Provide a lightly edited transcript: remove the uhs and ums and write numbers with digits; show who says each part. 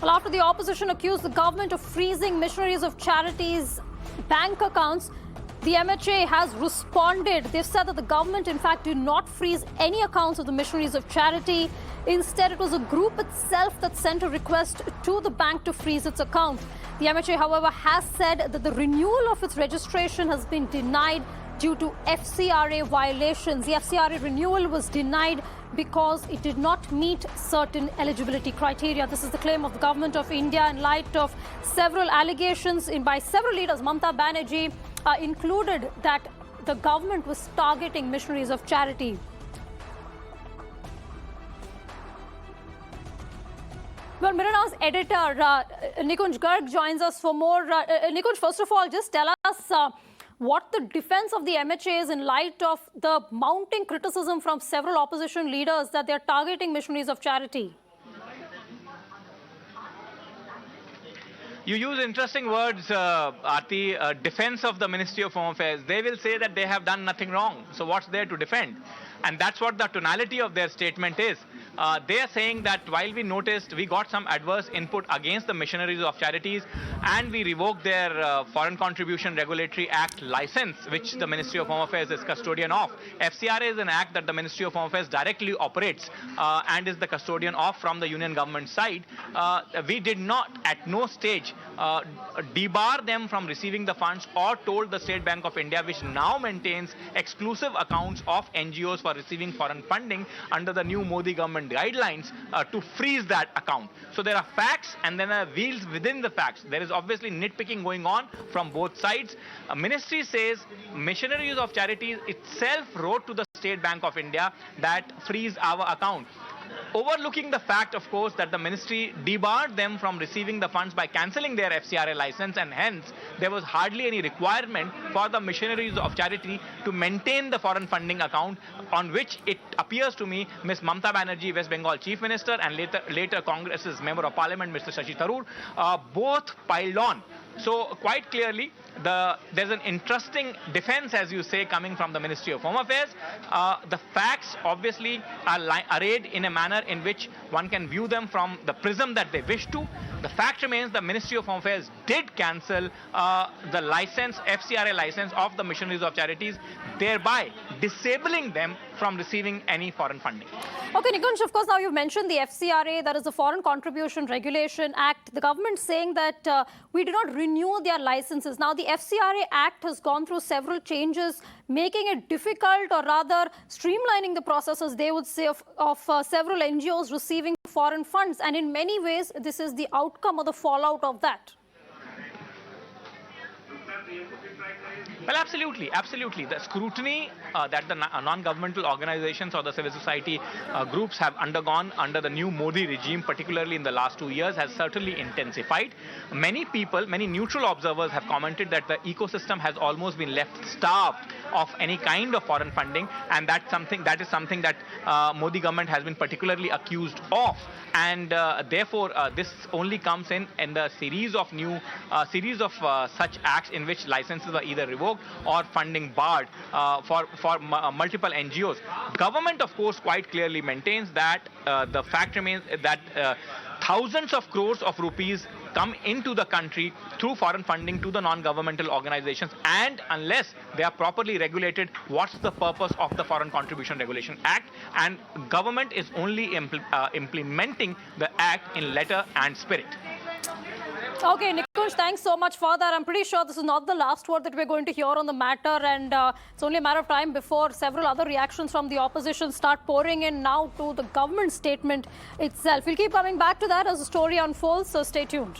Speaker 1: Well, after the opposition accused the government of freezing missionaries of charities' bank accounts, the MHA has responded. They've said that the government, in fact, did not freeze any accounts of the missionaries of charity. Instead, it was a group itself that sent a request to the bank to freeze its account. The MHA, however, has said that the renewal of its registration has been denied due to FCRA violations. The FCRA renewal was denied because it did not meet certain eligibility criteria. This is the claim of the government of India in light of several allegations by several leaders. Mamata Banerjee included that the government was targeting missionaries of charity. Well, Mirana's editor, Nikunj Garg, joins us for more. Nikunj, first of all, just tell us what the defense of the MHA is in light of the mounting criticism from several opposition leaders that they're targeting missionaries of charity.
Speaker 2: You use interesting words, Aarti, defense of the Ministry of Home Affairs. They will say that they have done nothing wrong. So what's there to defend? And that's what the tonality of their statement is. They are saying that while we noticed we got some adverse input against the missionaries of charities and we revoked their Foreign Contribution Regulatory Act license, which the Ministry of Home Affairs is custodian of. FCRA is an act that the Ministry of Home Affairs directly operates and is the custodian of from the union government side. We did not at no stage debar them from receiving the funds or told the State Bank of India, which now maintains exclusive accounts of NGOs for receiving foreign funding under the new Modi government guidelines, to freeze that account. So there are facts and then there are wheels within the facts. There is obviously nitpicking going on from both sides. Ministry says missionaries of charities itself wrote to the State Bank of India that freeze our account, overlooking the fact, of course, that the ministry debarred them from receiving the funds by cancelling their FCRA license, and hence there was hardly any requirement for the missionaries of charity to maintain the foreign funding account, on which it appears to me Ms. Mamata Banerjee, West Bengal Chief Minister, and later Congress's Member of Parliament, Mr. Shashi Tharoor, both piled on. So quite clearly, there's an interesting defense, as you say, coming from the Ministry of Home Affairs. The facts obviously are arrayed in a manner in which one can view them from the prism that they wish to. The fact remains the Ministry of Home Affairs did cancel the license, FCRA license of the missionaries of charities, thereby disabling them from receiving any foreign funding.
Speaker 1: Okay, Nikunj, of course, now you've mentioned the FCRA, that is the Foreign Contribution Regulation Act. The government saying that we did not renew their licenses. Now, the FCRA Act has gone through several changes, making it difficult, or rather streamlining the processes, they would say, of several NGOs receiving foreign funds. And in many ways, this is the outcome or the fallout of that.
Speaker 2: Well, absolutely, absolutely. The scrutiny that the non-governmental organizations or the civil society groups have undergone under the new Modi regime, particularly in the last 2 years, has certainly intensified. Many people, many neutral observers have commented that the ecosystem has almost been left starved of any kind of foreign funding, and that is something that Modi government has been particularly accused of. And therefore, this only comes in the series of such acts in which licenses were either revoked or funding barred for multiple NGOs. Government, of course, quite clearly maintains that the fact remains that thousands of crores of rupees come into the country through foreign funding to the non-governmental organizations, and unless they are properly regulated, what's the purpose of the Foreign Contribution Regulation Act? And government is only implementing the act in letter and spirit.
Speaker 1: Okay, Nikunj, thanks so much for that. I'm pretty sure this is not the last word that we're going to hear on the matter, and it's only a matter of time before several other reactions from the opposition start pouring in now to the government statement itself. We'll keep coming back to that as the story unfolds, so stay tuned.